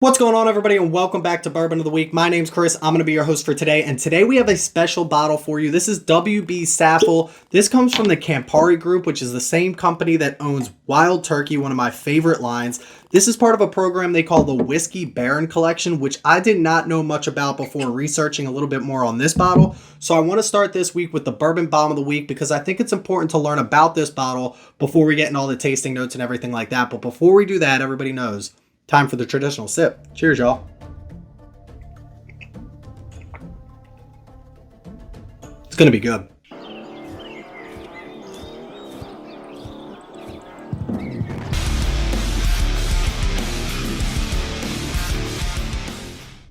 What's going on, everybody, and welcome back to Bourbon of the Week. My name's Chris. I'm going to be your host for today, and today we have a special bottle for you. This is W.B Saffell. This comes from the Campari Group, which is the same company that owns Wild Turkey, one of my favorite lines. This is part of a program they call the Whiskey Baron Collection, which I did not know much about before researching a little bit more on this bottle. So I want to start this week with the Bourbon Bomb of the Week because I think it's important to learn about this bottle before we get in all the tasting notes and everything like that. But before we do that, everybody knows, time for the traditional sip. Cheers, y'all. It's going to be good.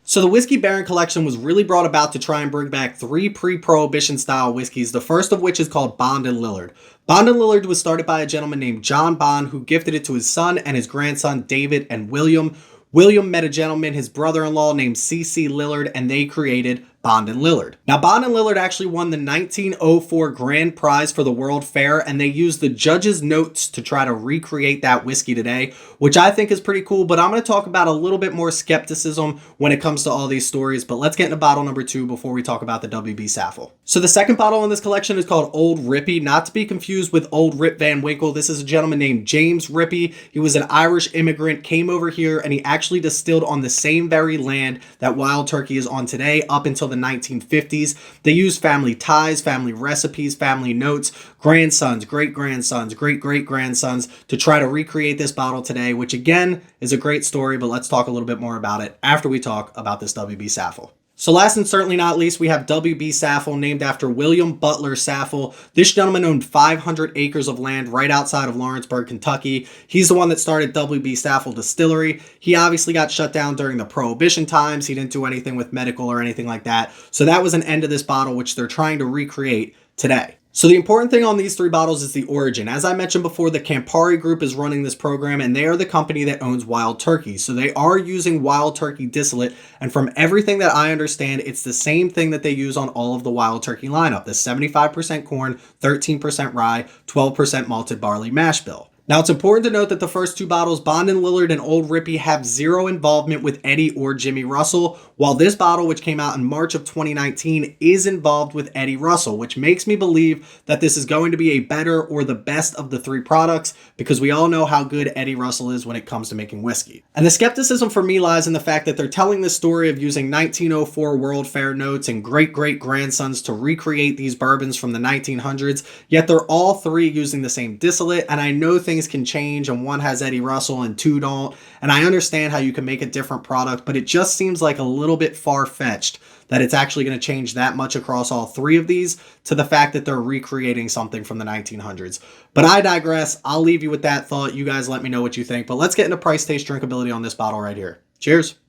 So the Whiskey Baron Collection was really brought about to try and bring back three pre-Prohibition style whiskeys, the first of which is called Bond and Lillard. Bond and Lillard was started by a gentleman named John Bond, who gifted it to his son and his grandson David and William. William met a gentleman, his brother-in-law, named C.C. Lillard, and they created Bond and Lillard. Now, Bond and Lillard actually won the 1904 Grand Prize for the World Fair, and they used the judges' notes to try to recreate that whiskey today, which I think is pretty cool, but I'm going to talk about a little bit more skepticism when it comes to all these stories, but let's get into bottle number 2 before we talk about the W.B Saffell. So the second bottle in this collection is called Old Ripy, not to be confused with Old Rip Van Winkle. This is a gentleman named James Ripy. He was an Irish immigrant, came over here, and he actually distilled on the same very land that Wild Turkey is on today up until the 1950s. They used family ties, family recipes, family notes, grandsons, great-grandsons, great-great-grandsons to try to recreate this bottle today, which again is a great story, but let's talk a little bit more about it after we talk about this W.B Saffell. So last and certainly not least, we have W.B Saffell, named after William Butler Saffell. This gentleman owned 500 acres of land right outside of Lawrenceburg, Kentucky. He's the one that started W.B Saffell Distillery. He obviously got shut down during the Prohibition times. He didn't do anything with medical or anything like that. So that was an end to this bottle, which they're trying to recreate today. So the important thing on these three bottles is the origin. As I mentioned before, the Campari Group is running this program, and they are the company that owns Wild Turkey. So they are using Wild Turkey distillate, and from everything that I understand, it's the same thing that they use on all of the Wild Turkey lineup. The 75% corn, 13% rye, 12% malted barley mash bill. Now, it's important to note that the first two bottles, Bond and Lillard and Old Ripy, have zero involvement with Eddie or Jimmy Russell, while this bottle, which came out in March of 2019, is involved with Eddie Russell, which makes me believe that this is going to be a better or the best of the three products, because we all know how good Eddie Russell is when it comes to making whiskey. And the skepticism for me lies in the fact that they're telling this story of using 1904 World Fair notes and great-great-grandsons to recreate these bourbons from the 1900s, yet they're all three using the same distillate, and I know things can change and one has Eddie Russell and two don't, and I understand how you can make a different product, but it just seems like a little bit far-fetched that it's actually going to change that much across all three of these to the fact that they're recreating something from the 1900s. But I digress. I'll leave you with that thought. You guys let me know what you think, but let's get into price, taste, drinkability on this bottle right here. Cheers.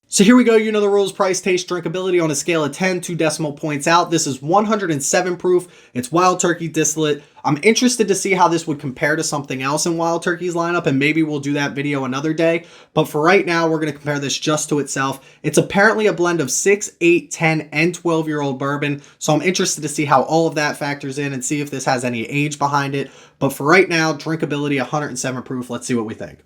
So here we go. You know the rules: price, taste, drinkability on a scale of 10, 2 decimal points out. This is 107 proof. It's Wild Turkey distillate. I'm interested to see how this would compare to something else in Wild Turkey's lineup, and maybe we'll do that video another day. But for right now, we're going to compare this just to itself. It's apparently a blend of 6, 8, 10, and 12-year-old bourbon. So I'm interested to see how all of that factors in and see if this has any age behind it. But for right now, drinkability 107 proof. Let's see what we think.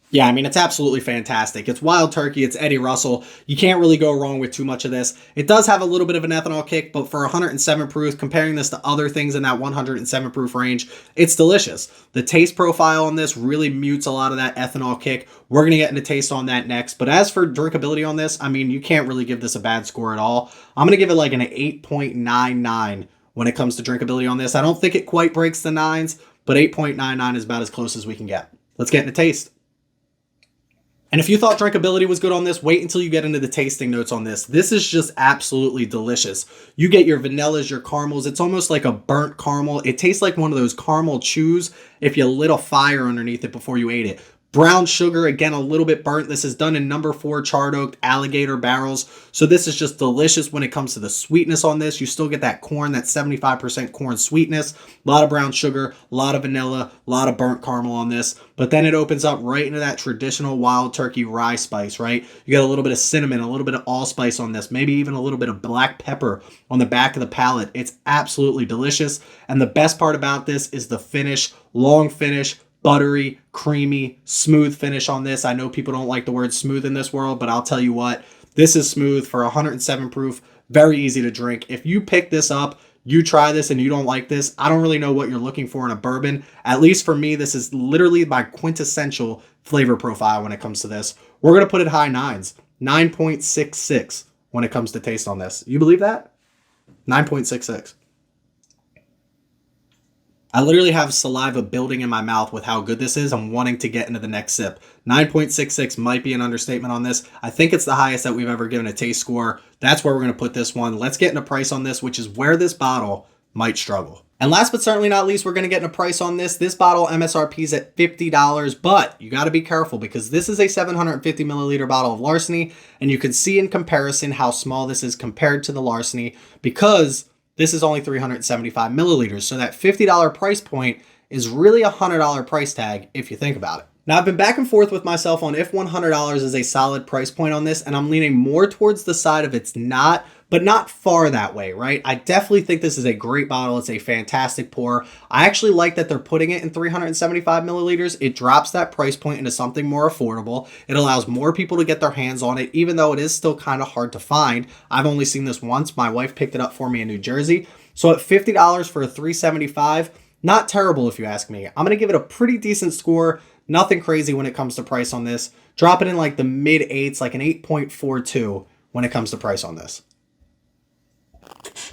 Yeah, I mean, it's absolutely fantastic. It's Wild Turkey. It's Eddie Russell. You can't really go wrong with too much of this. It does have a little bit of an ethanol kick, but for 107 proof, comparing this to other things in that 107 proof range, it's delicious. The taste profile on this really mutes a lot of that ethanol kick. We're going to get into taste on that next. But as for drinkability on this, I mean, you can't really give this a bad score at all. I'm going to give it like an 8.99 when it comes to drinkability on this. I don't think it quite breaks the 9s, but 8.99 is about as close as we can get. Let's get into taste. And if you thought drinkability was good on this, wait until you get into the tasting notes on this. This is just absolutely delicious. You get your vanillas, your caramels. It's almost like a burnt caramel. It tastes like one of those caramel chews if you lit a fire underneath it before you ate it. Brown sugar, again, a little bit burnt. This is done in number 4 charred oaked alligator barrels. So this is just delicious when it comes to the sweetness on this. You still get that corn, that 75% corn sweetness. A lot of brown sugar, a lot of vanilla, a lot of burnt caramel on this. But then it opens up right into that traditional wild turkey rye spice, right? You got a little bit of cinnamon, a little bit of allspice on this, maybe even a little bit of black pepper on the back of the palate. It's absolutely delicious. And the best part about this is the finish, long finish, buttery, creamy, smooth finish on this. I know people don't like the word smooth in this world, but I'll tell you what, this is smooth for 107 proof, very easy to drink. If you pick this up, you try this and you don't like this, I don't really know what you're looking for in a bourbon. At least for me, this is literally my quintessential flavor profile when it comes to this. We're going to put it high 9s, 9.66 when it comes to taste on this. You believe that? 9.66. I literally have saliva building in my mouth with how good this is. I'm wanting to get into the next sip. 9.66 might be an understatement on this. I think it's the highest that we've ever given a taste score. That's where we're going to put this one. Let's get into price on this, which is where this bottle might struggle. And last but certainly not least, we're going to get into price on this. This bottle MSRP is at $50, but you got to be careful because this is a 750 milliliter bottle of Larceny, and you can see in comparison how small this is compared to the Larceny because this is only 375 milliliters. So that $50 price point is really a $100 price tag if you think about it. Now, I've been back and forth with myself on if $100 is a solid price point on this, and I'm leaning more towards the side of it's not, but not far that way, right? I definitely think this is a great bottle. It's a fantastic pour. I actually like that they're putting it in 375 milliliters. It drops that price point into something more affordable. It allows more people to get their hands on it, even though it is still kind of hard to find. I've only seen this once. My wife picked it up for me in New Jersey. So at $50 for a 375, not terrible if you ask me. I'm going to give it a pretty decent score. Nothing crazy when it comes to price on this. Drop it in like the mid 8s, like an 8.42 when it comes to price on this.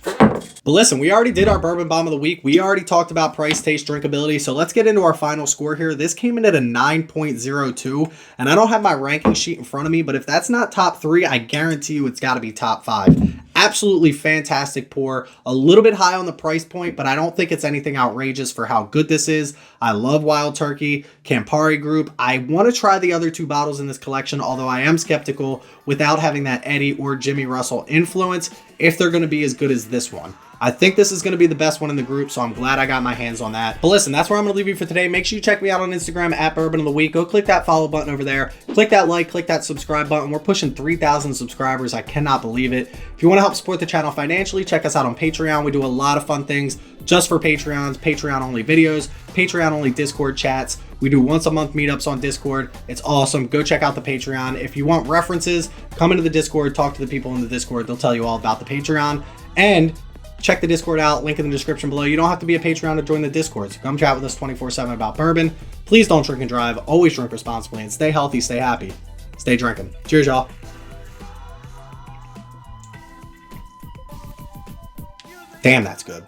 But listen, we already did our Bourbon Bomb of the Week. We already talked about price, taste, drinkability. So let's get into our final score here. This came in at a 9.02. And I don't have my ranking sheet in front of me, but if that's not top 3, I guarantee you it's got to be top 5. Absolutely fantastic pour. A little bit high on the price point, but I don't think it's anything outrageous for how good this is. I love Wild Turkey, Campari Group. I want to try the other 2 bottles in this collection, although I am skeptical without having that Eddie or Jimmy Russell influence if they're going to be as good as this one. I think this is going to be the best one in the group, so I'm glad I got my hands on that. But listen, that's where I'm going to leave you for today. Make sure you check me out on Instagram at Bourbon of the Week. Go click that follow button over there. Click that like, click that subscribe button. We're pushing 3,000 subscribers. I cannot believe it. If you want to help support the channel financially, check us out on Patreon. We do a lot of fun things just for Patreons, Patreon-only videos, Patreon-only Discord chats. We do once a month meetups on Discord. It's awesome. Go check out the Patreon. If you want references, come into the Discord, talk to the people in the Discord. They'll tell you all about the Patreon. And check the Discord out, link in the description below. You don't have to be a Patreon to join the Discord. So come chat with us 24/7 about bourbon. Please don't drink and drive. Always drink responsibly and stay healthy, stay happy, stay drinking. Cheers, y'all. Damn, that's good.